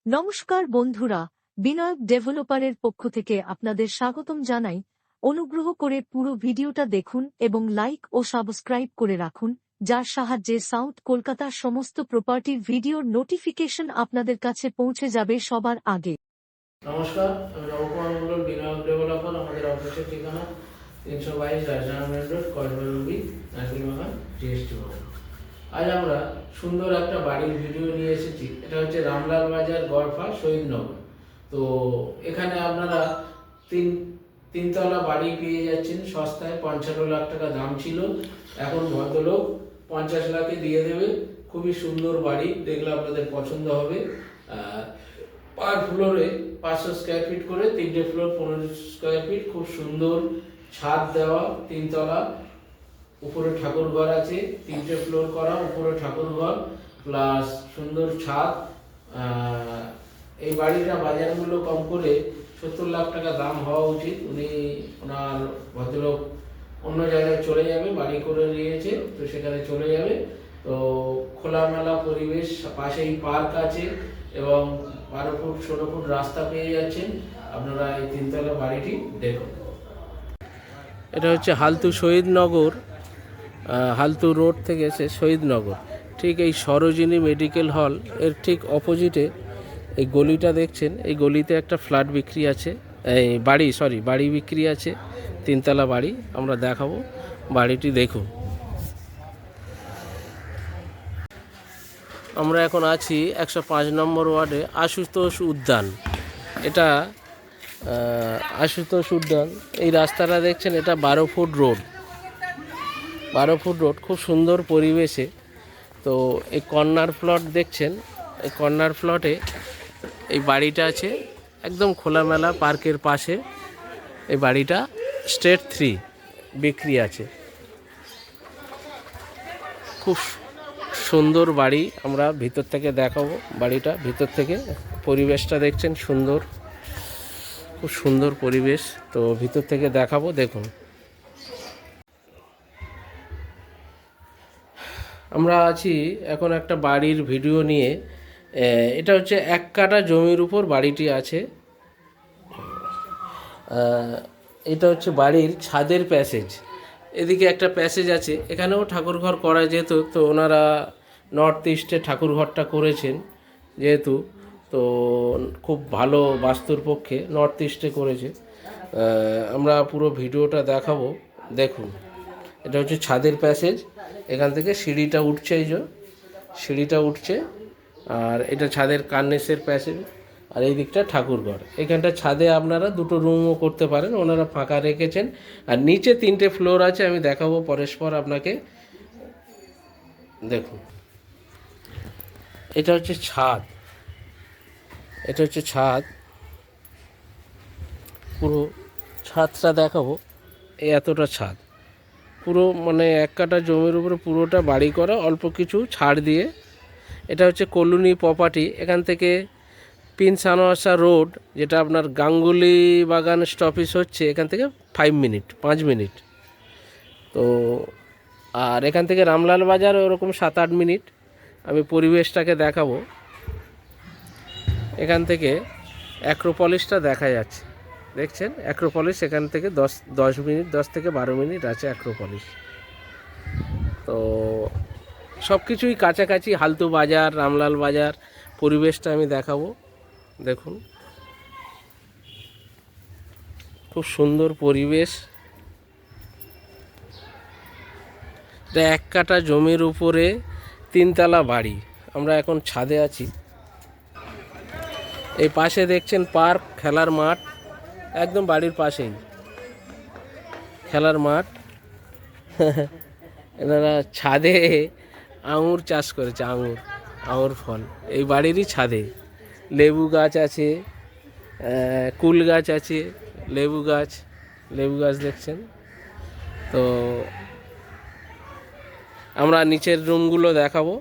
নমস্কার বন্ধুরা, বিনায়ক ডেভেলপারের পক্ষ থেকে আপনাদের স্বাগতম জানাই। অনুগ্রহ করে পুরো ভিডিওটা দেখুন এবং লাইক ও সাবস্ক্রাইব করে রাখুন, যার সাহায্যে সাউথ কলকাতার সমস্ত প্রপার্টির ভিডিওর নোটিফিকেশন আপনাদের কাছে পৌঁছে যাবে সবার আগে। নমস্কার, আমি নবকুমার মন্ডল, বিনায়ক ডেভেলপার। আমাদের অফিসের ঠিকানা 322 রাজনারায়ণ মেন রোড, কসবারুবি, নারকেলবাগান, জিএসটি ভবন। আজ আমরা সুন্দর একটা বাড়ির ভিডিও নিয়ে এসেছি। এটা হচ্ছে রামলাল বাজার, গড়ফা, শহীদনগর। তো এখানে আপনারা তিনতলা বাড়ি পেয়ে যাচ্ছেন সস্তায়। 55 লাখ টাকা দাম ছিল, এখন ভদ্রলোক 50 লাখে দিয়ে দেবে। খুবই সুন্দর বাড়ি, দেখলে আপনাদের পছন্দ হবে। পার ফ্লোরে 500 স্কোয়ার ফিট করে, 3টে ফ্লোর 15 স্কোয়ার ফিট, খুব সুন্দর ছাদ দেওয়া, 3তলা, উপরে ঠাকুর ঘর আছে, 3টে ফ্লোর করা, উপরে ঠাকুর ঘর প্লাস সুন্দর ছাদ। এই বাড়িটা বাজার মূল্য কম করে 70 লাখ টাকা দাম হওয়া উচিত। ওনার ভদ্রলোক অন্য জায়গায় চলে যাবে, বাড়ি করে নিয়েছে, তো সেখানে চলে যাবে। তো খোলামেলা পরিবেশ, পাশেই পার্ক আছে এবং 12 ফুট 16 ফুট রাস্তা পেয়ে যাচ্ছেন। আপনারা এই তিনতলা বাড়িটি দেখুন। এটা হচ্ছে হালতু শহীদনগর, হালতু রোড থেকে এসে শহীদনগর, ঠিক এই সরোজিনী মেডিকেল হল এর ঠিক অপোজিটে এই গলিটা দেখছেন। এই গলিতে একটা ফ্ল্যাট বিক্রি আছে, এই বাড়ি বিক্রি আছে, 3তলা বাড়ি। আমরা দেখাবো, বাড়িটি দেখুন। আমরা এখন আছি 105 নম্বর ওয়ার্ডে আশুতোষ উদ্যান। এটা আশুতোষ উদ্যান। এই রাস্তাটা দেখছেন, এটা 12 ফুট রোড, 12 ফুট রোড, খুব সুন্দর পরিবেশে। তো এই কর্নার প্লট দেখছেন, এই কর্নার প্লটে এই বাড়িটা আছে, একদম খোলামেলা পার্কের পাশে। এই বাড়িটা স্টেট 3 বিক্রি আছে। খুব সুন্দর বাড়ি, আমরা ভিতর থেকে দেখাবো বাড়িটা। ভিতর থেকে পরিবেশটা দেখছেন, সুন্দর, খুব সুন্দর পরিবেশ। তো ভিতর থেকে দেখাবো, দেখুন। আমরা আছি এখন একটা বাড়ির ভিডিও নিয়ে। এটা হচ্ছে 1 কাঠা জমির উপর বাড়িটি আছে। এটা হচ্ছে বাড়ির ছাদের প্যাসেজ। এদিকে একটা প্যাসেজ আছে, এখানেও ঠাকুরঘর করা যেত, তো ওনারা নর্থ ইস্টে ঠাকুরঘরটা করেছেন যেহেতু, তো খুব ভালো বাস্তুর পক্ষে নর্থ ইস্টে করেছে। আমরা পুরো ভিডিওটা দেখাবো, দেখুন। এটা হচ্ছে ছাদের প্যাসেজ, এখান থেকে সিঁড়িটা উঠছে, এই যে সিঁড়িটা উঠছে, আর এটা ছাদের কার্নেসের প্যাসেজ। আর এই দিকটা ঠাকুরঘর। এখানটা ছাদে আপনারা 2টো রুমও করতে পারেন, ওনারা ফাঁকা রেখেছেন। আর নিচে 3টে ফ্লোর আছে, আমি দেখাবো পরস্পর আপনাকে, দেখুন। এটা হচ্ছে ছাদ, এটা হচ্ছে ছাদ, পুরো ছাদটা দেখাবো। এই এতটা ছাদ, পুরো মানে 1 কাঠা জমির উপরে পুরোটা বাড়ি করা, অল্প কিছু ছাড় দিয়ে। এটা হচ্ছে কলোনি প্রপার্টি। এখান থেকে প্রিন্স আনোয়ার রোড, যেটা আপনার গাঙ্গুলি বাগান স্টপেজ হচ্ছে, এখান থেকে 5 মিনিট। তো আর এখান থেকে রামলাল বাজার ওরকম 7-8 মিনিট। আমি পরিবেশটাকে দেখাবো। এখান থেকে অ্যাক্রোপলিসটা দেখা যাচ্ছে, দেখছেন অ্যাক্রোপলিস। এখান থেকে 10 মিনিট, 10 থেকে 12 মিনিট আছে অ্যাক্রোপলিস। তো সব কিছুই কাছাকাছি, হালতু বাজার, রামলাল বাজার। পরিবেশটা আমি দেখাবো, দেখুন। খুব সুন্দর পরিবেশ। এটা 1 কাঠা জমির উপরে 3তলা বাড়ি। আমরা এখন ছাদে আছি। এই পাশে দেখছেন পার্ক, খেলার মাঠ, একদম বাড়ির পাশেই খেলার মাঠ। এনারা ছাদে আঙুর চাষ করেছে, আঙুর ফল এই বাড়িরই ছাদে। লেবু গাছ আছে, কুল গাছ আছে, লেবু গাছ দেখছেন। তো আমরা নিচের রুমগুলো দেখাবো।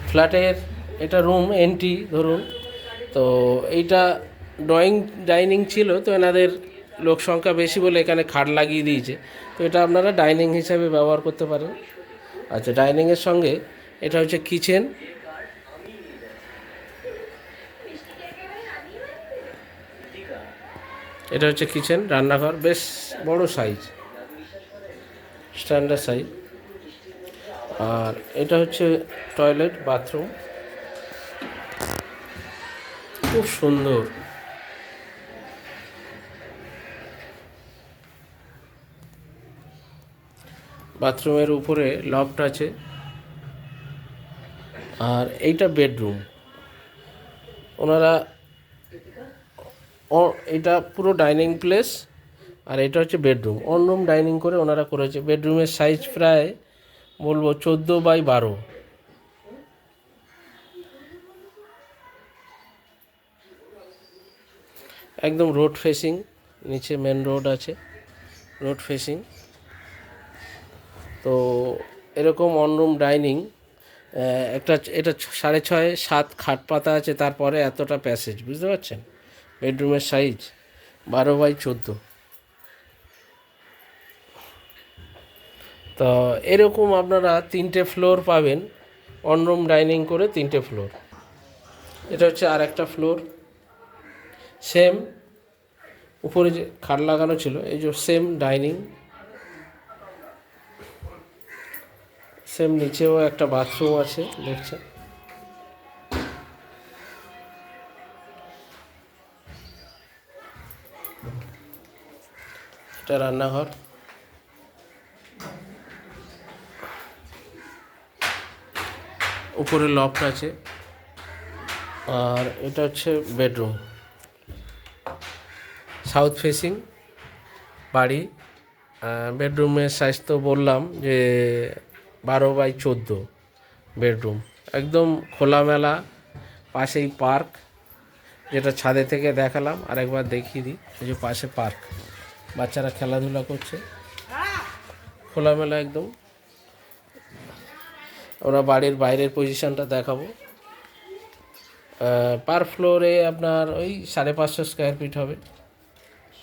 ফ্ল্যাটের এটা রুম এন্ট্রি ধরুন। তো এইটা ডাইনিং ছিল, তো এনাদের লোক সংখ্যা বেশি বলে এখানে খাট লাগিয়ে দিয়েছে। তো এটা আপনারা ডাইনিং হিসাবে ব্যবহার করতে পারেন। আচ্ছা, ডাইনিংয়ের সঙ্গে এটা হচ্ছে কিচেন। এটা হচ্ছে কিচেন, রান্নাঘর, বেশ বড় সাইজ, স্ট্যান্ডার্ড সাইজ। আর এটা হচ্ছে টয়লেট, বাথরুম, খুব সুন্দর। বাথরুমের উপরে লফট আছে। আর এইটা বেডরুম। ওনারা এটা পুরো ডাইনিং প্লেস, আর এটা হচ্ছে বেডরুম। অন রুম ডাইনিং করে ওনারা করেছে। বেডরুমের সাইজ প্রায় বলবো 14x12। একদম রোড ফেসিং, নিচে মেন রোড আছে, রোড ফেসিং। তো এরকম অনরুম ডাইনিং, একটা এটা 6.5-7 খাট পাতা আছে, তারপরে এতটা প্যাসেজ, বুঝতে পারছেন? বেডরুমের সাইজ 12x14। তো এরকম আপনারা 3টে ফ্লোর পাবেন, অনরুম ডাইনিং করে 3টে ফ্লোর। এটা হচ্ছে আর একটা ফ্লোর, সেম উপরে যে খাট লাগানো ছিল, এই যে সেম ডাইনিং, সেম নিচেও একটা বাথরুম আছে, দেখছেন? এটা রান্নাঘর, উপরে লফট আছে। আর এটা হচ্ছে বেডরুম, সাউথ ফেসিং বাড়ি। বেডরুমের সাইজ তো বললাম যে 12x14 বেডরুম, একদম খোলামেলা। পাশেই পার্ক, যেটা ছাদে থেকে দেখালাম, আরেকবার দেখিয়ে দিই। এই যে পাশে পার্ক, বাচ্চারা খেলাধুলা করছে, খোলামেলা একদম। আমরা বাড়ির বাইরের পজিশনটা দেখাবো। পার ফ্লোরে আপনার ওই 550 স্কোয়ার ফিট হবে,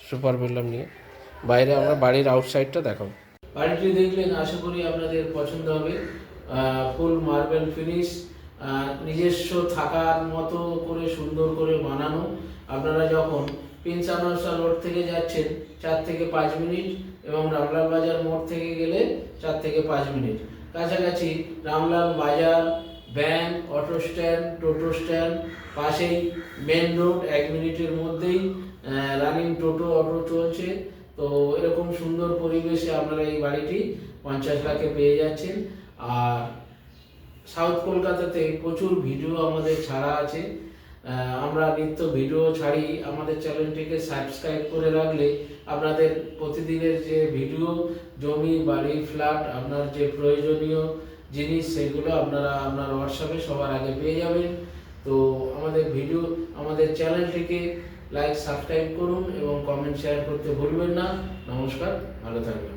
সুপার বিল্ডার নিয়ে। বাইরে আমরা বাড়ির আউটসাইডটা দেখাবো। বাড়িটি দেখলেন, আশা করি আপনাদের পছন্দ হবে। ফুল মার্বেল ফিনিশ, নিজস্ব থাকার মতো করে সুন্দর করে বানানো। আপনারা যখন পিনসানসা রোড থেকে যাচ্ছেন 4 থেকে 5 মিনিট, এবং রামলাল বাজার মোড় থেকে গেলে 4 থেকে 5 মিনিট। কাছাকাছি রামলাল বাজার, ব্যাংক, অটো স্ট্যান্ড, টোটো স্ট্যান্ড, পাশেই মেন রোড, 1 মিনিটের মধ্যেই রানিং টোটো, অটো চলছে। তো এরকম সুন্দর পরিবেশে আপনারা এই বাড়িটি 50 লাখে পেয়ে যাচ্ছেন। আর সাউথ কলকাতাতে প্রচুর ভিডিও আমাদের ছাড়া আছে, আমরা নিত্য ভিডিও ছাড়ি। আমাদের চ্যানেলটিকে সাবস্ক্রাইব করে রাখলে আপনাদের প্রতিদিনের যে ভিডিও, জমি, বাড়ি, ফ্ল্যাট, আপনার যে প্রয়োজনীয় জিনিস, সেগুলো আপনারা আপনার হোয়াটসঅ্যাপে সবার আগে পেয়ে যাবেন। তো আমাদের চ্যানেলটিকে লাইক, সাবস্ক্রাইব করুন এবং কমেন্ট শেয়ার করতে ভুলবেন না। নমস্কার, ভালো থাকবেন।